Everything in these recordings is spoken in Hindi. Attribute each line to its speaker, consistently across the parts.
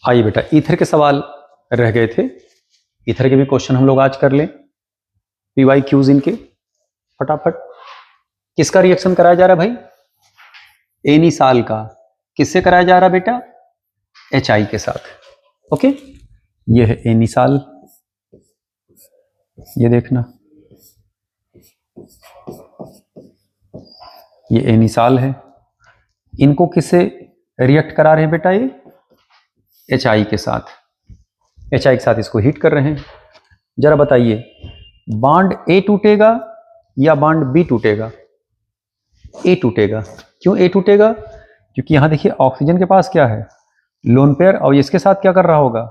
Speaker 1: आइए बेटा, ईथर के सवाल रह गए थे। ईथर के भी क्वेश्चन हम लोग आज कर लें, पीवाई क्यूज इनके फटाफट। किसका रिएक्शन कराया जा रहा है भाई? एनिसाल का। किससे कराया जा रहा है बेटा? HI के साथ। ओके, ये है एनिसाल, ये देखना, ये एनिसाल है। इनको किससे रिएक्ट करा रहे हैं बेटा? ये HI के साथ। HI के साथ इसको हीट कर रहे हैं। जरा बताइए, बॉन्ड A टूटेगा या बॉन्ड B टूटेगा? A टूटेगा। क्यों A टूटेगा? क्योंकि यहां देखिए ऑक्सीजन के पास क्या है? लोन पेयर, और इसके साथ क्या कर रहा होगा?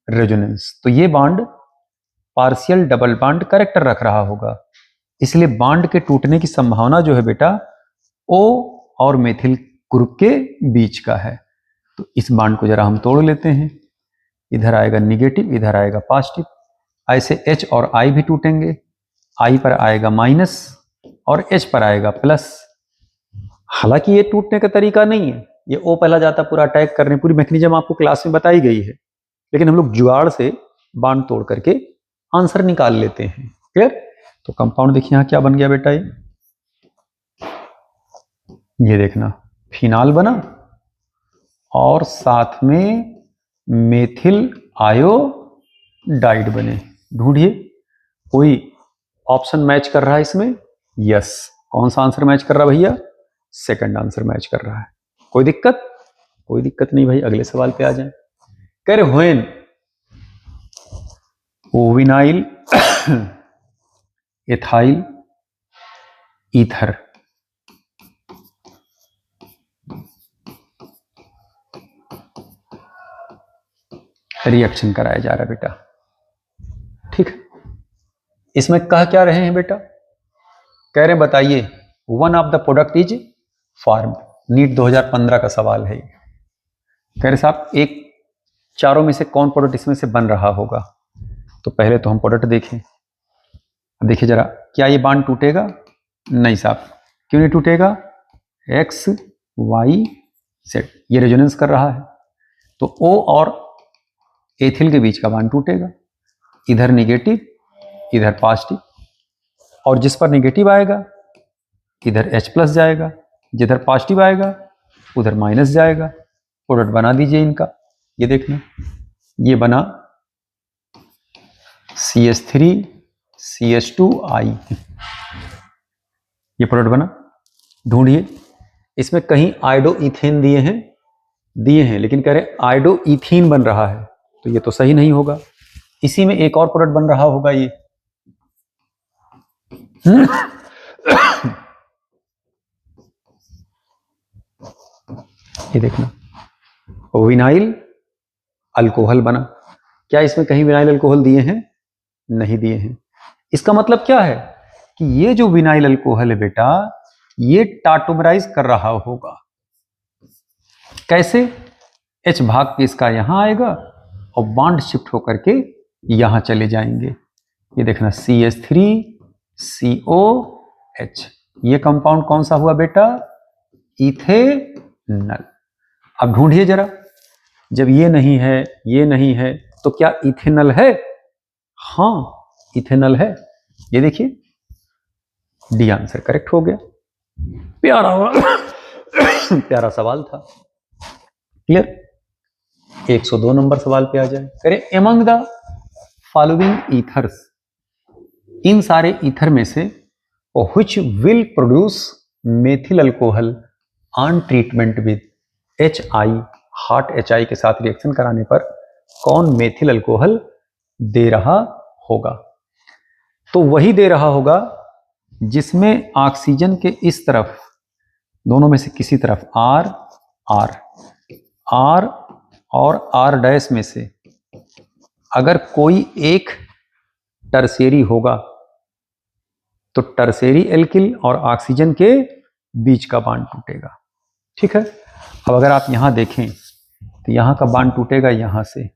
Speaker 1: रेजोनेंस। तो ये bond partial double bond character रख रहा होगा, इसलिए बॉन्ड के टूटने की संभावना जो है बेटा O और मेथिल ग्रुप के बीच का है। तो इस बॉन्ड को जरा हम तोड़ लेते हैं। इधर आएगा निगेटिव, इधर आएगा पॉजिटिव। ऐसे H और I भी टूटेंगे। I पर आएगा माइनस और H पर आएगा प्लस। हालांकि ये टूटने का तरीका नहीं है, ये O पहला जाता पूरा अटैक करने, पूरी मैकेनिज्म आपको क्लास में बताई गई है, लेकिन हम लोग जुगाड़ से बॉन्ड तोड़ करके आंसर निकाल लेते हैं। क्लियर? तो कंपाउंड देखिए यहां क्या बन गया बेटा, ये देखना, फिनाल बना और साथ में मेथिल आयोडाइड बने। ढूंढिए कोई ऑप्शन मैच कर रहा है इसमें? यस। कौन सा आंसर मैच कर रहा है भैया? सेकंड आंसर मैच कर रहा है। कोई दिक्कत? कोई दिक्कत नहीं भाई, अगले सवाल पे आ जाए। कह रहे व्हेन ओविनाइल एथाइल ईथर रिएक्शन कराया जा रहा है बेटा। ठीक है, इसमें कह क्या रहे हैं बेटा? कह रहे हैं बताइए, one of the product is form. NEET 2015 का सवाल है। कह रहे साहब एक चारों में से कौन प्रोडक्ट इसमें से बन रहा होगा? तो पहले तो हम प्रोडक्ट देखें। देखिए जरा, क्या ये बॉन्ड टूटेगा? नहीं साहब। क्यों नहीं टूटेगा? X Y Z, ये रेजोनेंस कर रहा है, तो O और एथिल के बीच का बॉन्ड टूटेगा। इधर निगेटिव, इधर पॉजिटिव, और जिस पर निगेटिव आएगा इधर H प्लस जाएगा, जिधर पॉजिटिव आएगा उधर माइनस जाएगा। प्रोडक्ट बना दीजिए इनका। ये देखना, ये बना CH3 CH2I, ये प्रोडक्ट बना। ढूंढिए, इसमें कहीं आइडो इथेन दिए हैं, लेकिन कह रहे आइडो इथीन बन रहा है, तो ये तो सही नहीं होगा। इसी में एक और प्रोडक्ट बन रहा होगा, ये देखना, विनाइल अल्कोहल बना। क्या इसमें कहीं विनाइल अल्कोहल दिए हैं? नहीं दिए हैं। इसका मतलब क्या है कि ये जो विनाइल अल्कोहल है बेटा, ये टाटोमराइज कर रहा होगा। कैसे? H भाग के इसका यहां आएगा और बॉन्ड शिफ्ट होकर के यहां चले जाएंगे। ये देखना, CH3 COH, ये कंपाउंड कौन सा हुआ बेटा? इथेनल। अब ढूंढिए जरा, जब ये नहीं है तो क्या इथेनल है? हाँ, इथेनल है। ये देखिए, डी आंसर करेक्ट हो गया। प्यारा सवाल था। क्लियर? 102 नंबर सवाल पे आ जाए। करें, एमंग द फॉलोइंग ईथर्स, इन सारे ईथर में से which will produce methyl alcohol on treatment with HI, hot HI के साथ रिएक्शन कराने पर कौन मेथिल अल्कोहल दे रहा होगा? तो वही दे रहा होगा जिसमें ऑक्सीजन के इस तरफ, दोनों में से किसी तरफ R और R डैश में से अगर कोई एक टर्शियरी होगा तो टर्शियरी एल्किल और ऑक्सीजन के बीच का बॉन्ड टूटेगा। ठीक है, अब अगर आप यहां देखें तो यहां का बॉन्ड टूटेगा यहां से।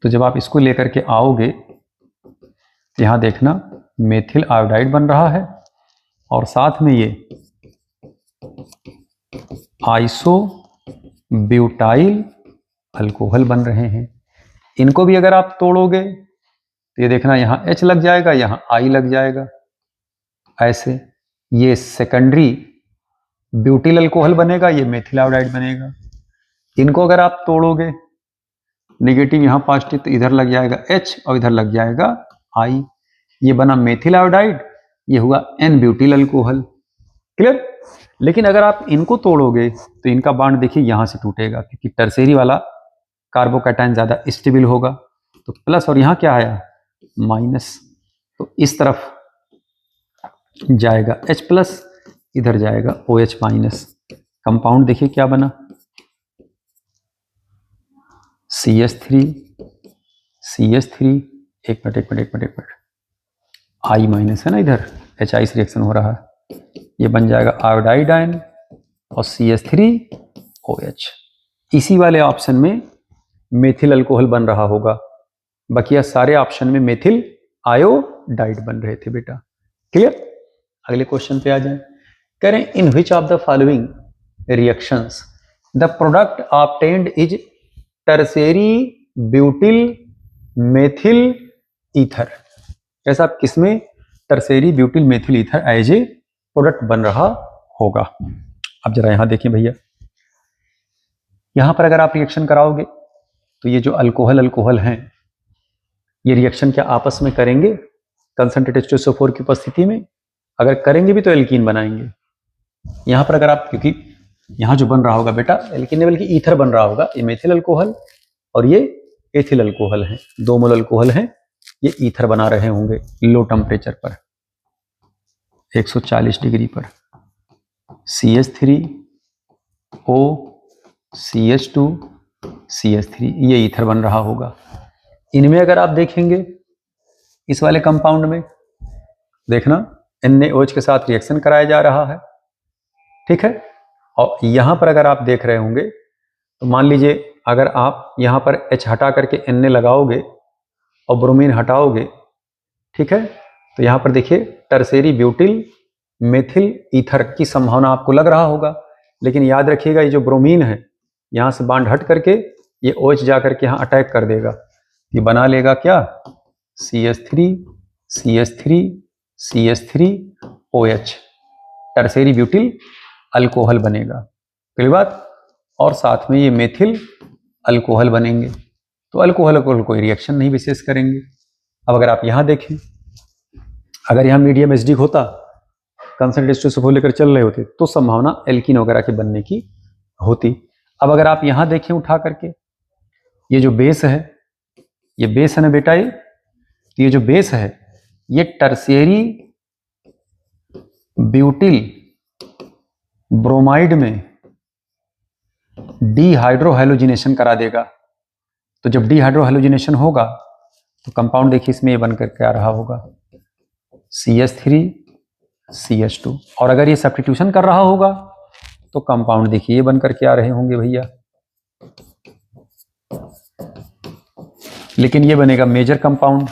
Speaker 1: तो जब आप इसको लेकर के आओगे तो यहां देखना, मेथिल आयोडाइड बन रहा है और साथ में ये आइसो ब्यूटाइल अल्कोहल बन रहे हैं। इनको भी अगर आप तोड़ोगे तो ये देखना यहाँ H लग जाएगा, यहाँ I लग जाएगा, ऐसे ये सेकेंडरी ब्यूटिल अल्कोहल बनेगा, ये मेथिल आयोडाइड बनेगा। इनको अगर आप तोड़ोगे, नेगेटिव यहाँ पॉजिटिव, तो इधर लग जाएगा H और इधर लग जाएगा I, ये बना मेथिल आयोडाइड, ये हुआ N ब्यूटिल अल्कोहल। क्लियर? लेकिन अगर आप इनको तोड़ोगे तो इनका बॉन्ड देखिए यहाँ से टूटेगा, क्योंकि टर्सेरी वाला कार्बोकैटायन ज्यादा स्टेबल होगा, तो प्लस और यहाँ क्या आया माइनस, तो इस तरफ जाएगा H प्लस, इधर जाएगा OH माइनस। कंपाउंड देखिए क्या बना, CH3 CH3, एक मिनट, I माइनस है ना, इधर HI से रिएक्शन हो रहा है, ये बन जाएगा आयोडाइड आयन और CH3OH। इसी वाले ऑप्शन में मेथिल अल्कोहल बन रहा होगा, बाकी सारे ऑप्शन में मेथिल आयोडाइड बन रहे थे बेटा। क्लियर? अगले क्वेश्चन पे आ जाए। कह रहे हैं in which of the following reactions the product obtained is tertiary butyl methyl ether. ऐसा किसमें tertiary butyl methyl ether as a product बन रहा होगा। अब जरा यहां देखिए भैया, यहां पर अगर आप रिएक्शन कराओगे तो ये जो अल्कोहल हैं, ये रिएक्शन क्या आपस में करेंगे कंसंट्रेटेड H2SO4 की उपस्थिति में? अगर करेंगे भी तो एल्कीन बनाएंगे। यहां पर अगर आप, क्योंकि यहां जो बन रहा होगा बेटा एल्कीन नहीं बल्कि ईथर बन रहा होगा, ये मेथिल अल्कोहल और ये एथिल अल्कोहल है, 2 मोल अल्कोहल हैं, ये ईथर बना रहे होंगे लो टेम्परेचर पर 140 डिग्री पर। CH3O CH2 CH3, ये ईथर बन रहा होगा। इनमें अगर आप देखेंगे इस वाले कंपाउंड में देखना NaOH के साथ रिएक्शन कराया जा रहा है, ठीक है। और यहां पर अगर आप देख रहे होंगे तो मान लीजिए अगर आप यहां पर H हटा करके Na लगाओगे और ब्रोमीन हटाओगे, ठीक है, तो यहां पर देखिए टर्शियरी ब्यूटिल मेथिल ईथर की संभावना आपको लग रहा होगा। लेकिन याद रखिएगा ये जो ब्रोमीन है यहां से बांड हट करके ये OH जा करके यहां अटैक कर देगा, ये बना लेगा क्या CH3 CH3 CH3OH, tertiary butyl alcohol बनेगा। क्लियर बात? और साथ में ये मेथिल अल्कोहल बनेंगे, तो अल्कोहल कोई रिएक्शन नहीं विशेष करेंगे। अब अगर आप यहां देखें, अगर यहां मीडियम एसिडिक होता, कंसंट्रेटेड H2SO4 लेकर चल रहे होते, तो संभावना एल्कीन वगैरह के बनने की होती। अब अगर आप यहां देखें उठा करके, ये जो बेस है, ये बेस है ना बेटा, ये जो बेस है ये टर्शियरी ब्यूटिल ब्रोमाइड में डीहाइड्रोहैलोजिनेशन करा देगा। तो जब डीहाइड्रोहैलोजिनेशन होगा तो कंपाउंड देखिए इसमें ये बन करके आ रहा होगा CH3 CH2, और अगर ये सब्स्टिट्यूशन कर रहा होगा तो कंपाउंड देखिए ये बन करके आ रहे होंगे भैया। लेकिन ये बनेगा मेजर कंपाउंड,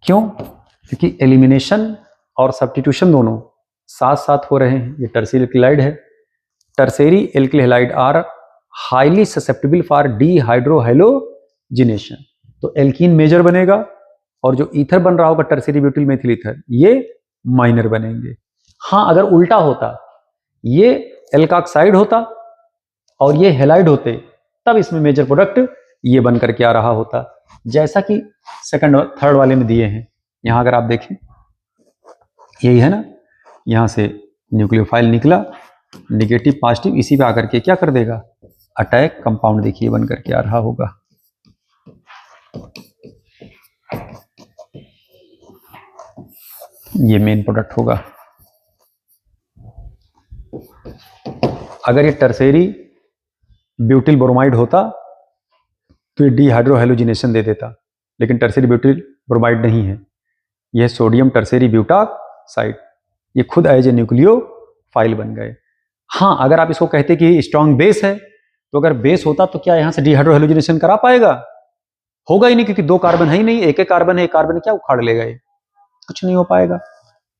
Speaker 1: क्यों? क्योंकि एलिमिनेशन और सब्स्टिट्यूशन दोनों साथ साथ हो रहे हैं। ये टर्शियरी एल्किलाइड है, tertiary alkyl halide are highly susceptible for dehydrohalogenation, तो एल्कीन मेजर बनेगा और जो ईथर बन रहा होगा टर्शियरी ब्यूटिल मेथिल ईथर ये माइनर बनेंगे। हाँ, अगर उल्टा होता, ये एल्काक्साइड होता और ये हैलाइड होते, तब इसमें मेजर प्रोडक्ट ये बन करके आ रहा होता, जैसा कि सेकंड थर्ड वाले में दिए हैं। यहां अगर आप देखें यही है ना, यहां से न्यूक्लियोफाइल निकला, नेगेटिव पॉजिटिव, इसी पे आकर के क्या कर देगा अटैक, कंपाउंड देखिए बन करके आ रहा होगा। ये मेन प्रोडक्ट होगा। अगर ये टर्शियरी ब्यूटिल ब्रोमाइड होता तो ये डीहाइड्रोहैलोजिनेशन दे देता, लेकिन टर्शियरी ब्यूटिल ब्रोमाइड नहीं है, यह सोडियम टर्शियरी ब्यूटाक्साइड, ये खुद एज ए न्यूक्लियोफाइल बन गए। हाँ, अगर आप इसको कहते कि स्ट्रॉन्ग बेस है, तो अगर बेस होता तो क्या यहां से डीहाइड्रोहैलोजिनेशन करा पाएगा? होगा ही नहीं, क्योंकि 2 कार्बन है ही नहीं, एक कार्बन है, एक कार्बन क्या उखाड़ लेगा, ये कुछ नहीं हो पाएगा।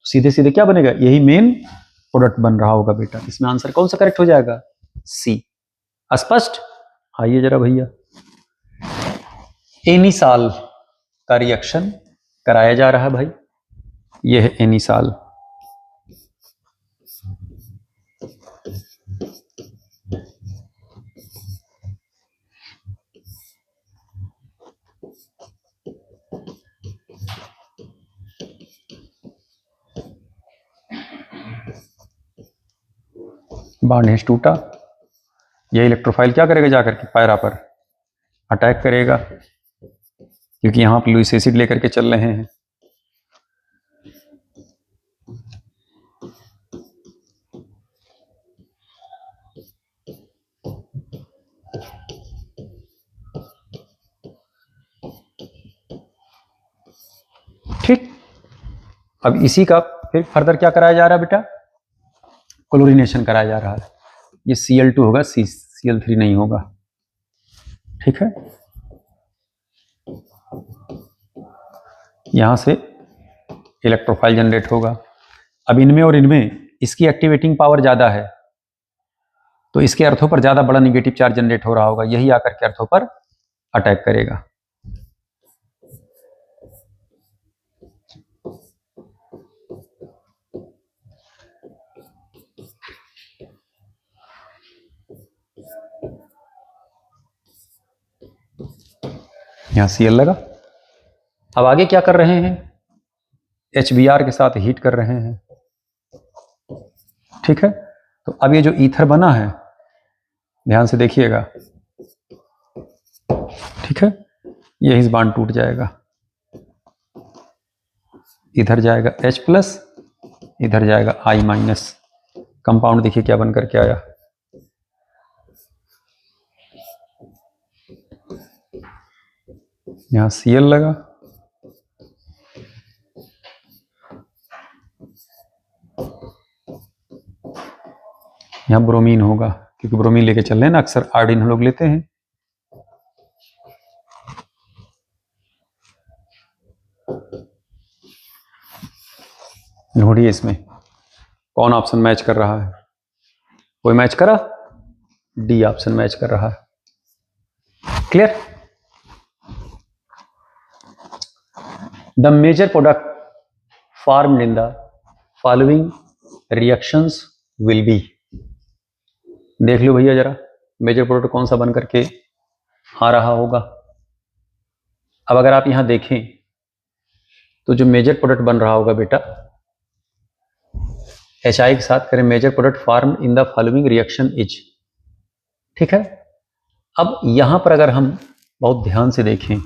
Speaker 1: सीधे सीधे क्या बनेगा, यही मेन प्रोडक्ट बन रहा होगा बेटा। इसमें आंसर कौन सा करेक्ट हो जाएगा? सी। स्पष्ट? आइए जरा भैया, एनिसाल का रिएक्शन कराया जा रहा है भाई, यह है एनिसाल। बॉन्ड H टूटा, यह इलेक्ट्रोफाइल क्या करेगा, जाकर के पैरा पर अटैक करेगा, क्योंकि यहां पर लुईस एसिड लेकर के चल रहे हैं। ठीक, अब इसी का फिर फर्दर क्या कराया जा रहा है बेटा, क्लोरीनेशन कराया जा रहा है। ये Cl2 होगा, Cl3 नहीं होगा। ठीक है, यहां से इलेक्ट्रोफाइल जनरेट होगा। अब इनमें और इनमें इसकी एक्टिवेटिंग पावर ज्यादा है, तो इसके अर्थों पर ज्यादा बड़ा निगेटिव चार्ज जनरेट हो रहा होगा, यही आकर के अर्थों पर अटैक करेगा। यहां Cl लगा। अब आगे क्या कर रहे हैं, HBr के साथ हीट कर रहे हैं। ठीक है, तो अब ये जो ईथर बना है, ध्यान से देखिएगा। ठीक है, ये इस बॉन्ड टूट जाएगा, इधर जाएगा H+, इधर जाएगा I-। कंपाउंड देखिए क्या बन करके आया, यहां Cl लगा, यहां ब्रोमीन होगा, क्योंकि ब्रोमीन लेके चल रहे हैं ना, अक्सर आयोडीन हम लोग लेते हैं। ढूंढिए इसमें कौन ऑप्शन मैच कर रहा है, कोई मैच करा, डी ऑप्शन मैच कर रहा है। Clear, the major product formed in the following reactions will be. देख लो भैया जरा, मेजर प्रोडक्ट कौन सा बन करके आ रहा होगा। अब अगर आप यहां देखें तो जो मेजर प्रोडक्ट बन रहा होगा बेटा, HI के साथ करें major product form in the following reaction is. ठीक है, अब यहां पर अगर हम बहुत ध्यान से देखें,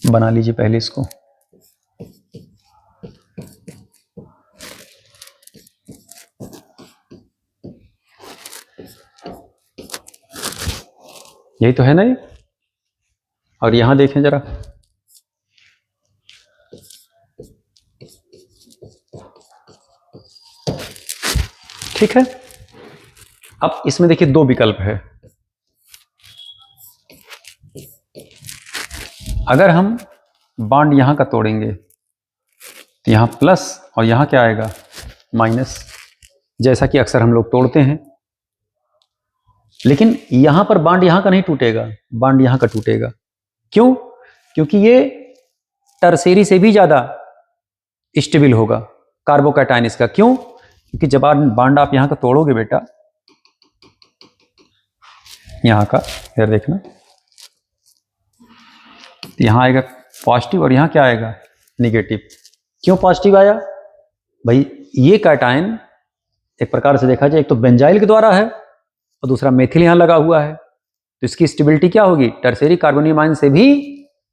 Speaker 1: बना लीजिए पहले इसको, यही तो है ना ये, और यहां देखें जरा, ठीक है। अब इसमें देखिए दो विकल्प है, अगर हम बॉन्ड यहां का तोड़ेंगे तो यहां प्लस और यहां क्या आएगा, माइनस, जैसा कि अक्सर हम लोग तोड़ते हैं। लेकिन यहां पर बॉन्ड यहां का नहीं टूटेगा, बॉन्ड यहां का टूटेगा। क्यों, क्योंकि ये टर्सेरी से भी ज्यादा स्टेबल होगा कार्बोकैटायन इसका। क्यों, क्योंकि जब बॉन्ड आप यहां का तोड़ोगे बेटा, यहां का इधर देखना, यहां आएगा पॉजिटिव और यहां क्या आएगा, निगेटिव। क्यों पॉजिटिव आया भाई, ये कैटायन एक प्रकार से देखा जाए एक तो बेंजाइल के द्वारा है और दूसरा मेथिल यहां लगा हुआ है, तो इसकी स्टेबिलिटी क्या होगी, टर्सेरी कार्बोनियम आयन से भी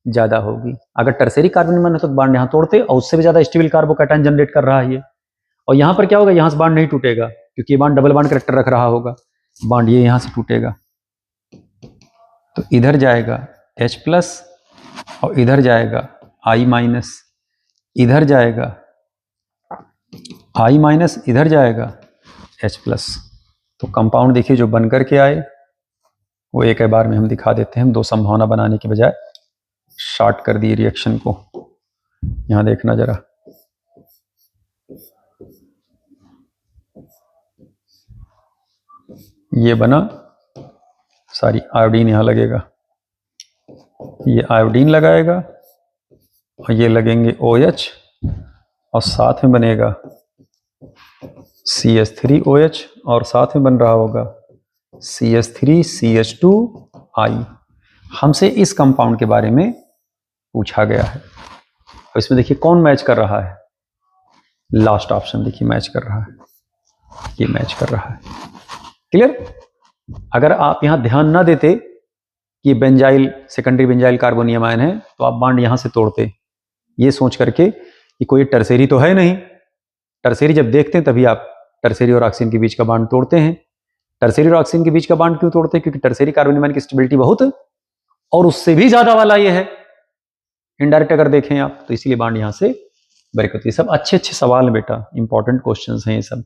Speaker 1: ज्यादा होगी। अगर टर्सेरी कार्बोनियम आयन तो बॉन्ड यहां तोड़ते और उससे भी ज्यादा स्टेबल कार्बोकैटायन जनरेट कर रहा है ये। और यहां पर क्या होगा, यहां से बॉन्ड नहीं टूटेगा, क्योंकि ये बॉन्ड डबल बॉन्ड करेक्टर रख रहा होगा, बॉन्ड ये यहां से टूटेगा। तो इधर जाएगा H+ और इधर जाएगा I-, इधर जाएगा I-, इधर जाएगा H+। तो कंपाउंड देखिए जो बन करके आए वो एक बार में हम दिखा देते हैं, दो संभावना बनाने के बजाय शॉर्ट कर दिए रिएक्शन को। यहां देखना जरा, ये बना, सारी आयोडीन यहाँ लगेगा, ये आयोडीन लगाएगा और ये लगेंगे OH और साथ में बनेगा CH3OH और साथ में बन रहा होगा CH3CH2I। हमसे इस कंपाउंड के बारे में पूछा गया है। और इसमें देखिए कौन मैच कर रहा है, लास्ट ऑप्शन देखिए मैच कर रहा है, ये मैच कर रहा है। क्लियर? अगर आप यहां ध्यान ना देते कि benzyl secondary benzyl carbonium ion है तो आप बांड यहां से तोड़ते, ये सोच करके कि कोई टर्सेरी तो है नहीं। टर्सेरी जब देखते हैं तभी आप टर्सेरी और ऑक्सीजन के बीच का बांड तोड़ते हैं। टर्सेरी और ऑक्सीजन के बीच का बांड क्यों तोड़ते हैं? क्योंकि टर्सेरी कार्बोनियम आयन की स्टेबिलिटी बहुत और उससे भी ज्यादा वाला ये है इनडायरेक्ट, अगर देखें आप तो, इसीलिए बांड यहां से ब्रेक होती है। सब अच्छे अच्छे सवाल है बेटा, इंपॉर्टेंट क्वेश्चंस हैं ये सब।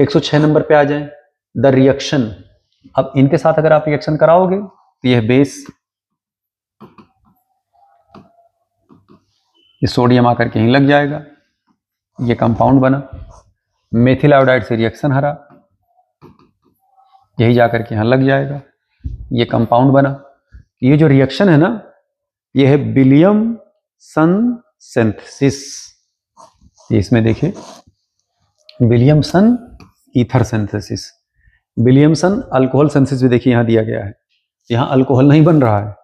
Speaker 1: 106 नंबर पे आ जाएं, द रिएक्शन। अब इनके साथ अगर आप रिएक्शन कराओगे तो यह बेस, ये सोडियम आकर के यहीं लग जाएगा, ये कंपाउंड बना, मेथिल आयोडाइड से रिएक्शन हरा, यही जाकर के यहां लग जाएगा, ये कंपाउंड बना। ये जो रिएक्शन है ना, ये है विलियमसन सिंथेसिस। इसमें देखिए Williamson ether synthesis, Williamson alcohol synthesis भी देखिए यहां दिया गया है। यहां अल्कोहल नहीं बन रहा है,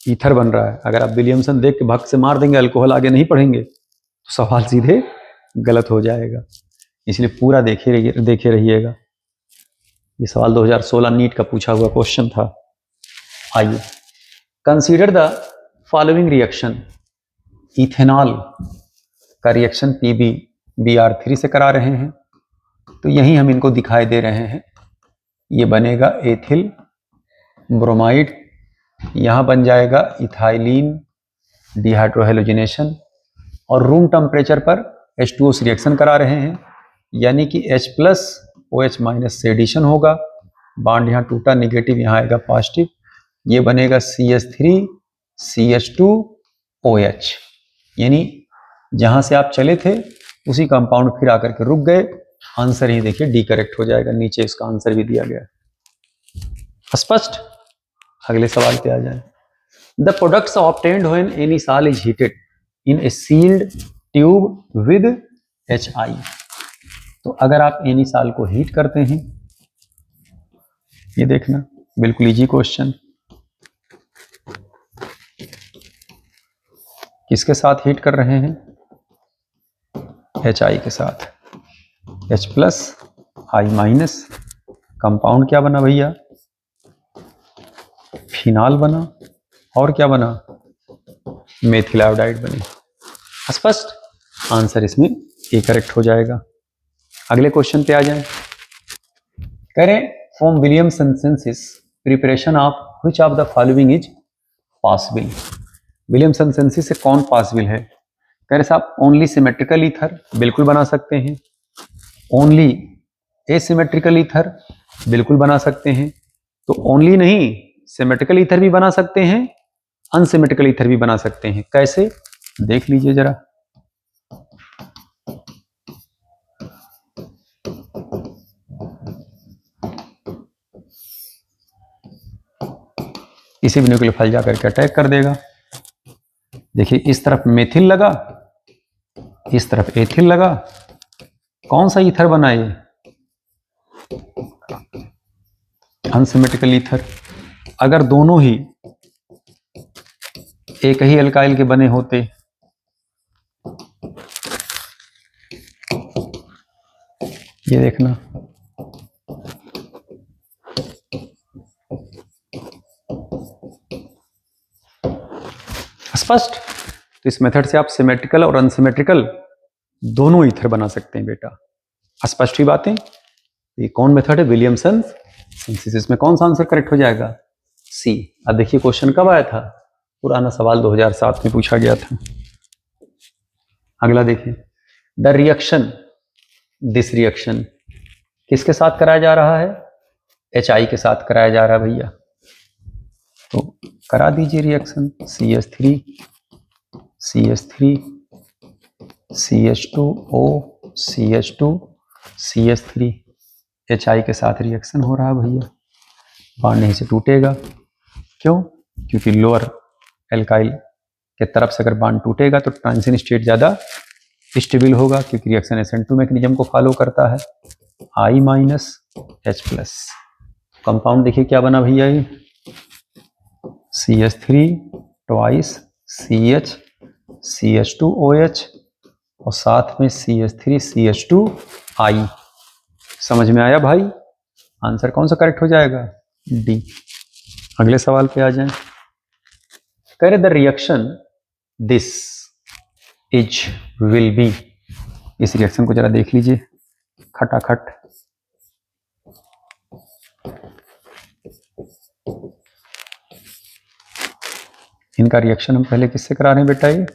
Speaker 1: ईथर बन रहा है। अगर आप विलियमसन देख के भक्त से मार देंगे, अल्कोहल आगे नहीं पढ़ेंगे तो सवाल सीधे गलत हो जाएगा। इसलिए पूरा देखे रहिएगा। ये सवाल 2016 नीट का पूछा हुआ क्वेश्चन था। आइए, consider the following reaction. Ethanol का रिएक्शन PbBr3 से करा रहे हैं, तो यही हम इनको दिखाई दे रहे हैं। ये बनेगा एथिल ब्रोमाइड, यहां बन जाएगा इथाइलिन डिहाइड्रोहेलोजिनेशन, और रूम टेम्परेचर पर H2O से रिएक्शन करा रहे हैं, यानी कि H+OH- से एडिशन होगा। बॉन्ड यहाँ टूटा, निगेटिव यहाँ आएगा पॉजिटिव, ये बनेगा CH3CH2OH। यानी जहां से आप चले थे उसी कंपाउंड फिर आकर के रुक गए। आंसर ही देखिए डी करेक्ट हो जाएगा, नीचे इसका आंसर भी दिया गया है। स्पष्ट? अगले सवाल पे आ जाए। The products obtained when anisole is heated in a sealed tube with HI। तो अगर आप एनी सॉल को हीट करते हैं, ये देखना बिल्कुल इजी क्वेश्चन, किसके साथ हीट कर रहे हैं? HI के साथ, H+I-, कंपाउंड क्या बना भैया? फिनॉल बना, और क्या बना? मेथिल आयोडाइड बने। स्पष्ट? आंसर इसमें ए करेक्ट हो जाएगा। अगले क्वेश्चन पे आ जाएं। कह रहे हैं from Williamson synthesis preparation of which of the following is possible. Williamson synthesis से कौन पॉसिबल है? कह रहे साहब ओनली सिमेट्रिकल ईथर, बिल्कुल बना सकते हैं। ओनली एसिमेट्रिकल ईथर, बिल्कुल बना सकते हैं। तो ओनली नहीं, सिमेट्रिकल ईथर भी बना सकते हैं, अनसिमेट्रिकल ईथर भी बना सकते हैं। कैसे? देख लीजिए जरा। किसी भी न्यूक्लियोफाइल जाकर के अटैक कर देगा। देखिए इस तरफ मेथिल लगा, इस तरफ एथिल लगा, कौन सा ईथर बना? ये अनसिमेट्रिकल ईथर। अगर दोनों ही एक ही अल्काइल के बने होते, ये देखना, स्पष्ट? तो इस मेथड से आप सिमेट्रिकल और अनसिमेट्रिकल दोनों ईथर बना सकते हैं बेटा। स्पष्ट ही बातें। ये कौन मेथड है? Williamson synthesis. में कौन सा आंसर करेक्ट हो जाएगा? सी। अब देखिए क्वेश्चन कब आया था? पुराना सवाल 2007 में पूछा गया था। अगला देखिए, द रिएक्शन, दिस रिएक्शन किसके साथ कराया जा रहा है? HI के साथ कराया जा रहा है भैया। तो करा दीजिए reaction. CH3 CH3 CH2O CH2 CH3, HI के साथ रिएक्शन हो रहा है भैया, बॉन्ड यहीं से टूटेगा। क्यों? क्योंकि लोअर एल्काइल के तरफ से अगर बॉन्ड टूटेगा तो ट्रांजिशन स्टेट ज़्यादा स्टेबल होगा, क्योंकि रिएक्शन SN2 मैकेनिज्म को फॉलो करता है। I माइनस H+, कंपाउंड देखिए क्या बना भैया, ये CH3 ट्वाइस CH CH2OH और साथ में CH3 CH2I। समझ में आया भाई? आंसर कौन सा करेक्ट हो जाएगा? डी। अगले सवाल पे आ जाएं। कह रहे the reaction this is will be, इस रिएक्शन को जरा देख लीजिए खटाखट। इनका रिएक्शन हम पहले किससे करा रहे हैं बेटा? ये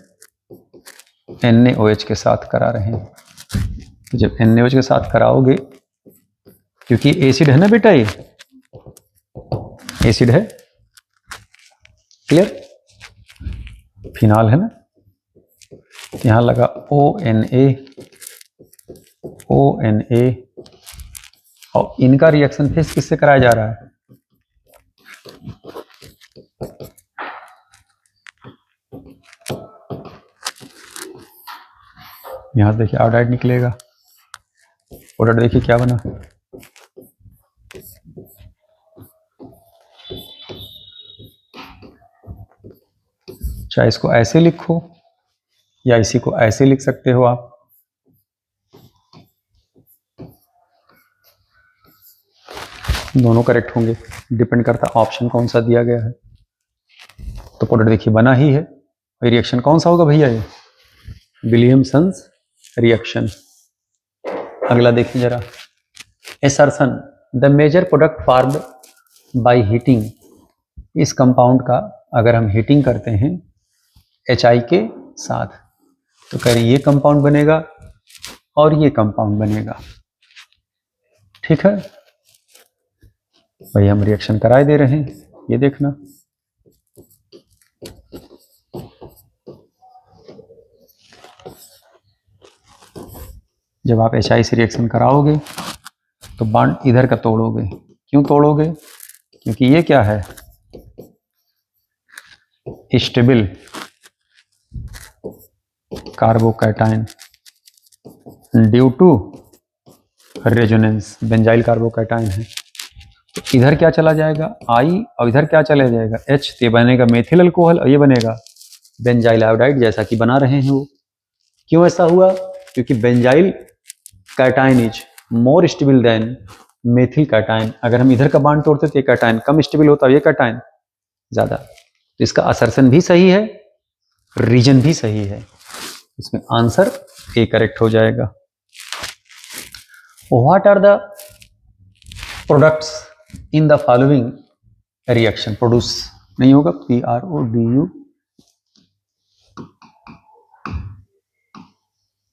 Speaker 1: NaOH के साथ करा रहे हैं। तो जब NaOH के साथ कराओगे, क्योंकि एसिड है ना बेटा, ये एसिड है, क्लियर, फिनाल है ना, यहां लगा ONA और इनका रिएक्शन फेस किससे कराया जा रहा है? यहां देखिए आयोडाइड निकलेगा, प्रोडक्ट देखिए क्या बना, चाहे इसको ऐसे लिखो या इसी को ऐसे लिख सकते हो आप। दोनों करेक्ट होंगे, डिपेंड करता ऑप्शन कौन सा दिया गया है। तो प्रोडक्ट देखिए बना ही है। रिएक्शन कौन सा होगा भैया? ये विलियमसन्स रिएक्शन। अगला देखिए जरा, assertion the major product formed by heating. इस कंपाउंड का अगर हम हीटिंग करते हैं HI के साथ तो कह रहे ये कंपाउंड बनेगा और ये कंपाउंड बनेगा। ठीक है भाई, हम रिएक्शन कराए दे रहे हैं, ये देखना। जब आप HI से रिएक्शन कराओगे तो बॉन्ड इधर का तोड़ोगे। क्यों तोड़ोगे? क्योंकि ये क्या है? Stable carbocation due to resonance, benzyl carbocation है। तो इधर क्या चला जाएगा? I और इधर क्या चला जाएगा? H। तो ये बनेगा मेथिल अल्कोहल और ये बनेगा बेंजाइल आयोडाइड, जैसा कि बना रहे हैं वो। क्यों ऐसा हुआ? क्योंकि benzyl cation is more stable then methyl cation. अगर हम इधर का बॉन्ड तोड़ते तो ये कैटायन कम स्टेबल होता है, ये कैटायन ज्यादा। तो इसका असर्शन भी सही है, रीजन भी सही है, इसमें आंसर ए करेक्ट हो जाएगा। What are the products in the following reaction? Produce नहीं होगा, PRODU,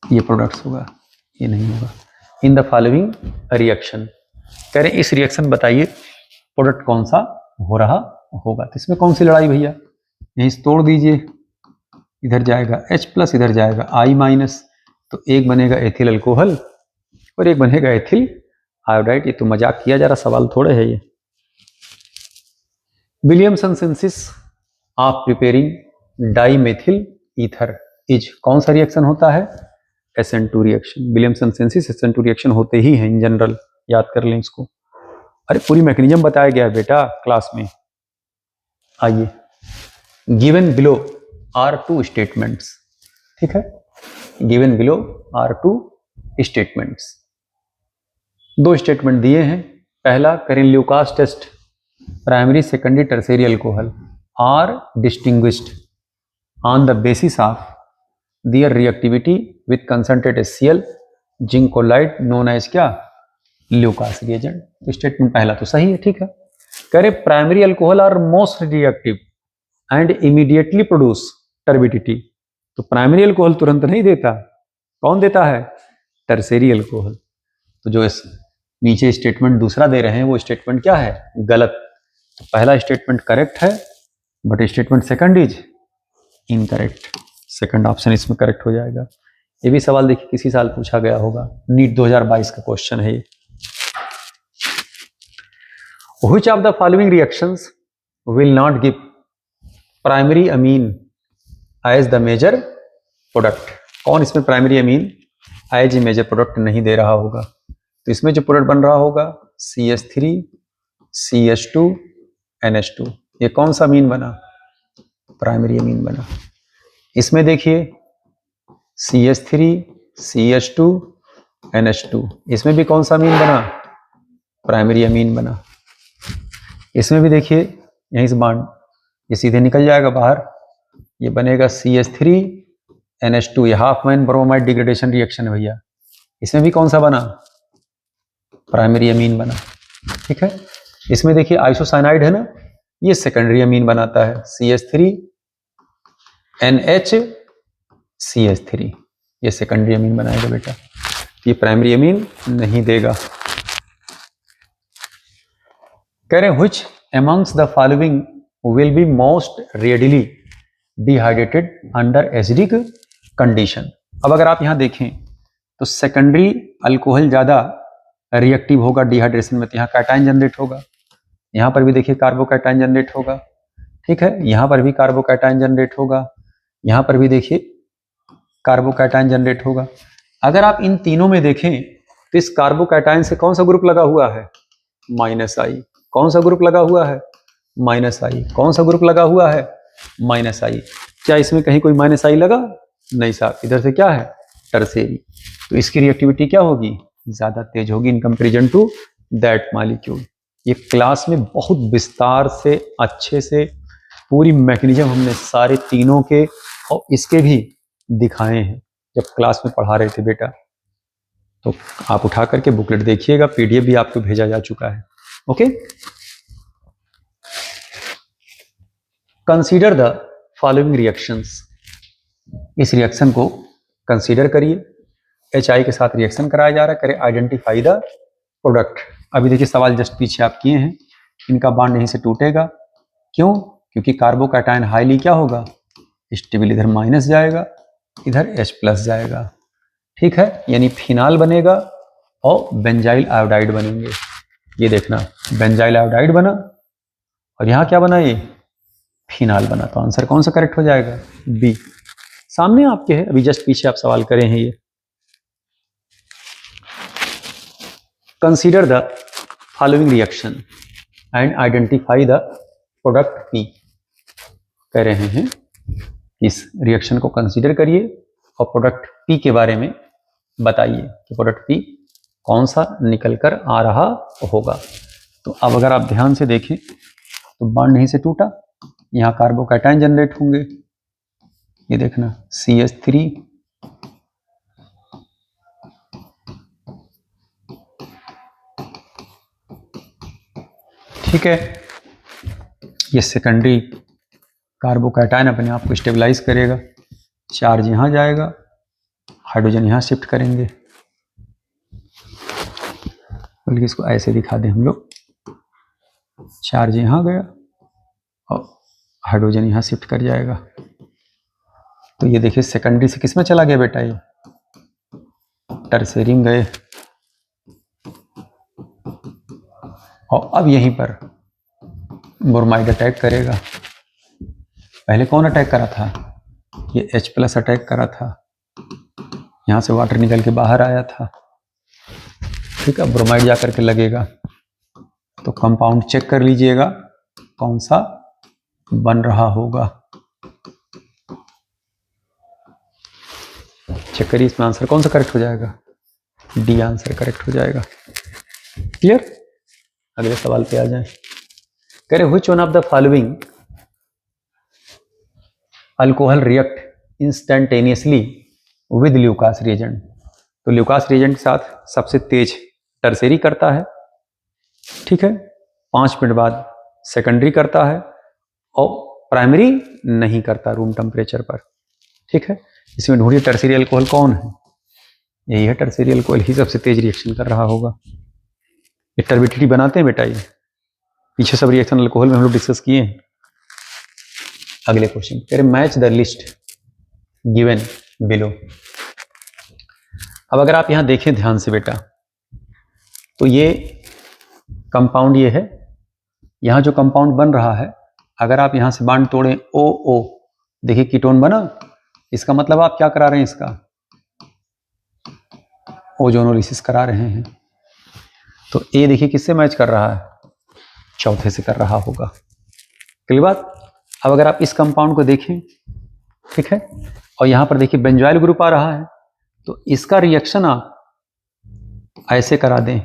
Speaker 1: ये प्रोडक्ट्स होगा, ये नहीं होगा। इन द फॉलोइंग रिएक्शन, कह रहे इस रिएक्शन बताइए प्रोडक्ट कौन सा हो रहा होगा। तो इसमें कौन सी लड़ाई भैया? यहीं से तोड़ दीजिए, इधर जाएगा H+, इधर जाएगा I-। तो एक बनेगा एथिल अल्कोहल और एक बनेगा एथिल आयोडाइड। ये तो मजाक किया जा रहा, सवाल थोड़े है ये। Williamson synthesis of preparing dimethyl ether is, कौन सा रिएक्शन होता है? SN2 reaction. Williamson synthesis SN2 reaction होते ही हैं इन जनरल, याद कर लें इसको। अरे पूरी मैकेनिज्म बताया गया है बेटा क्लास में। आइए, given below are two statements. ठीक है, given below are two statements. दो स्टेटमेंट दिए हैं। पहला, करें Lucas test, primary secondary tertiary alcohol are distinguished on the basis of their reactivity with concentrated HCl zinc chloride known as क्या? Lucas reagent. तो स्टेटमेंट पहला तो सही है, ठीक है। कह रहे primary alcohol are most reactive and immediately produce turbidity. तो प्राइमरी अल्कोहल तुरंत नहीं देता, कौन देता है? Tertiary alcohol. तो जो इस नीचे स्टेटमेंट दूसरा दे रहे हैं वो स्टेटमेंट क्या है? गलत। तो पहला स्टेटमेंट करेक्ट है, but statement second is incorrect. Second option इसमें करेक्ट हो जाएगा। ये भी सवाल देखिए किसी साल पूछा गया होगा, नीट 2022 का क्वेश्चन है ये। Which of the following reactions will not give primary amine as the major product? कौन इसमें primary amine as a major product नहीं दे रहा होगा? तो इसमें जो प्रोडक्ट बन रहा होगा CH3 CH2 NH2, ये कौन सा अमीन बना? प्राइमरी अमीन बना। इसमें देखिए CH3 CH2 NH2, इसमें भी कौन सा अमीन बना? प्राइमरी अमीन बना। इसमें भी देखिए यहीं से बॉन्ड ये सीधे निकल जाएगा बाहर, ये बनेगा CH3 NH2, ये half man bromide degradation reaction है भैया। इसमें भी कौन सा बना? प्राइमरी अमीन बना। ठीक है, इसमें देखिए आइसोसाइनाइड है ना, ये सेकेंडरी अमीन बनाता है CH3 NH CH3, ये सेकेंडरी अमीन बनाएगा बेटा, ये प्राइमरी अमीन नहीं देगा। कह रहे हैं which amongst the following will be most readily dehydrated under acidic condition? अब अगर आप यहां देखें तो सेकेंडरी अल्कोहल ज्यादा रिएक्टिव होगा डिहाइड्रेशन में, तो यहाँ कैटायन जनरेट होगा। यहाँ पर भी देखिए कार्बोकैटायन जनरेट होगा। ठीक है, यहाँ पर भी कार्बोकैटायन जनरेट होगा, यहाँ पर भी देखिए कार्बोकैटायन जनरेट होगा। अगर आप इन तीनों में देखें तो इस कार्बोकैटायन से कौन सा ग्रुप लगा हुआ है? -I। कौन सा ग्रुप लगा हुआ है? -I। कौन सा ग्रुप लगा हुआ है? -I। क्या इसमें कहीं कोई -I लगा? नहीं साहब, इधर से क्या है? टर्सेरी। तो इसकी रिएक्टिविटी क्या होगी? ज्यादा तेज होगी in comparison to that molecule. ये क्लास में बहुत विस्तार से अच्छे से पूरी मैकेनिज्म हमने सारे तीनों के और इसके भी दिखाए हैं जब क्लास में पढ़ा रहे थे बेटा। तो आप उठा करके बुकलेट देखिएगा, PDF भी आपको भेजा जा चुका है। Okay, consider the following reactions. इस रिएक्शन को कंसीडर करिए। HI के साथ रिएक्शन कराया जा रहा है, करे आइडेंटिफाई द प्रोडक्ट। अभी देखिए सवाल जस्ट पीछे आप किए हैं, इनका बॉन्ड यहीं से टूटेगा। क्यों? क्योंकि कार्बोकैटायन हाईली क्या होगा? स्टेबल, इधर माइनस जाएगा, इधर H+ जाएगा। ठीक है, यानी फिनाल बनेगा और बेंजाइल आयोडाइड बनेंगे। ये देखना, बेंजाइल आयोडाइड बना और यहाँ क्या बना? ये फिनाल बना। तो आंसर कौन सा करेक्ट हो जाएगा? B। सामने आपके है, अभी जस्ट पीछे आप सवाल करें हैं ये। Consider the following reaction and identify the product P। कह रहे हैं इस रिएक्शन को कंसीडर करिए और प्रोडक्ट P के बारे में बताइए कि प्रोडक्ट P कौन सा निकल कर आ रहा होगा। तो अब अगर आप ध्यान से देखें तो बॉन्ड यहीं से टूटा, यहाँ कार्बोकैटायन जनरेट होंगे। ये देखना CH3 ठीक है, ये सेकेंडरी कार्बोकैटायन अपने आप को स्टेबलाइज करेगा, चार्ज यहाँ जाएगा, हाइड्रोजन यहाँ शिफ्ट करेंगे। बल्कि इसको ऐसे दिखा दें हम लोग, चार्ज यहाँ गया और हाइड्रोजन यहाँ शिफ्ट कर जाएगा। तो ये देखिए सेकेंडरी से किस में चला गया बेटा? ये टर्सेरी में गए और अब यहीं पर ब्रोमाइड अटैक करेगा। पहले कौन अटैक करा था? ये H+ अटैक करा था, यहाँ से वाटर निकल के बाहर आया था। ठीक है, ब्रोमाइड जाकर के लगेगा। तो कंपाउंड चेक कर लीजिएगा कौन सा बन रहा होगा, चेक करिए। इसमें आंसर कौन सा करेक्ट हो जाएगा? D आंसर करेक्ट हो जाएगा। क्लियर? अगले सवाल पे आ जाएं। कह रहे which one of the following alcohol react instantaneously with Lucas reagent. तो ल्यूकास रिएजेंट के साथ सबसे तेज टर्सेरी करता है। ठीक है, 5 मिनट बाद सेकेंडरी करता है और प्राइमरी नहीं करता रूम टेम्परेचर पर। ठीक है, इसमें ढूंढिए टर्सेरी अल्कोहल कौन है? यही है टर्सेरी अल्कोहल, ही सबसे तेज रिएक्शन कर रहा होगा। ये टर्बिडिटी बनाते हैं बेटा, ये पीछे सब रिएक्शन अल्कोहल में हम लोग डिस्कस किए हैं। अगले क्वेश्चन कह रहे match the list given below. अब अगर आप यहां देखें ध्यान से बेटा, तो ये कंपाउंड ये है यहाँ जो कंपाउंड बन रहा है, अगर आप यहाँ से बांड तोड़ें OO, देखिए कीटोन बना, इसका मतलब आप क्या करा रहे हैं, इसका ओजोनोलिसिस करा रहे हैं। तो ए देखिए किससे मैच कर रहा है, चौथे से कर रहा होगा। क्लियर बात। अब अगर आप इस कंपाउंड को देखें, ठीक है, और यहां पर देखिए बेंजॉइल ग्रुप आ रहा है, तो इसका रिएक्शन आप ऐसे करा दें,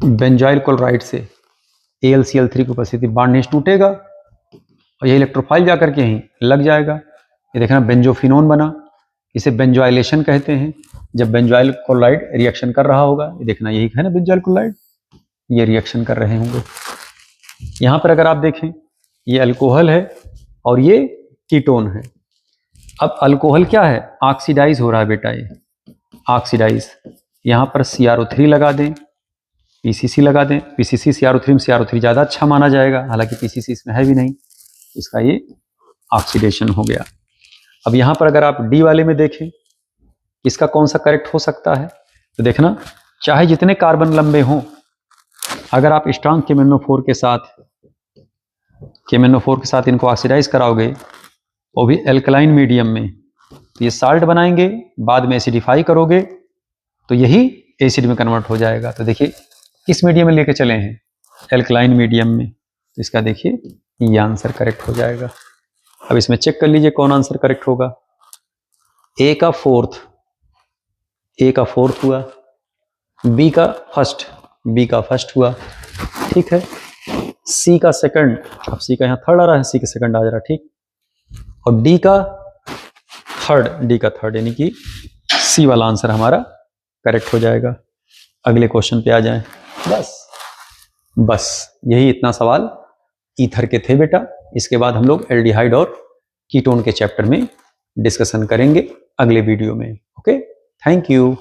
Speaker 1: बेंजॉइल क्लोराइड से AlCl3 की उपस्थिति, बांड टूटेगा और ये इलेक्ट्रोफाइल जाकर के यहीं लग जाएगा। ये देखना बेंजोफिनोन बना, इसे बेंजोइलेशन कहते हैं। जब बेंजॉइल क्लोराइड रिएक्शन कर रहा होगा, ये देखना यही है ना बेंजॉइल क्लोराइड, ये रिएक्शन कर रहे होंगे। यहां पर अगर आप देखें, ये अल्कोहल है और ये कीटोन है। अब अल्कोहल क्या है, ऑक्सीडाइज हो रहा है बेटा, ये ऑक्सीडाइज। यहां पर CrO3 लगा दें, PCC लगा दें। PCC CrO3 में CrO3 ज़्यादा अच्छा माना जाएगा, हालांकि PCC इसमें है भी नहीं, इसका ये ऑक्सीडेशन हो गया। अब यहाँ पर अगर आप D वाले में देखें, इसका कौन सा करेक्ट हो सकता है, तो देखना चाहे जितने कार्बन लंबे हों, अगर आप स्ट्रांग KMnO4 के साथ इनको ऑक्सीडाइज कराओगे, वो भी एल्कलाइन मीडियम में, तो ये साल्ट बनाएंगे, बाद में एसिडिफाई करोगे तो यही एसिड में कन्वर्ट हो जाएगा। तो देखिए किस मीडियम में लेके चले हैं, एल्कलाइन मीडियम में, तो इसका देखिए ये आंसर करेक्ट हो जाएगा। अब इसमें चेक कर लीजिए कौन आंसर करेक्ट होगा। ए का फोर्थ हुआ, बी का फर्स्ट हुआ, ठीक है, सी का सेकंड, अब सी का यहाँ थर्ड आ रहा है, सी का सेकंड आ जा रहा है, ठीक, और डी का थर्ड, यानी कि सी वाला आंसर हमारा करेक्ट हो जाएगा। अगले क्वेश्चन पे आ जाएं। बस यही इतना सवाल ईथर के थे बेटा। इसके बाद हम लोग एल्डिहाइड और कीटोन के चैप्टर में डिस्कशन करेंगे अगले वीडियो में। Okay, thank you.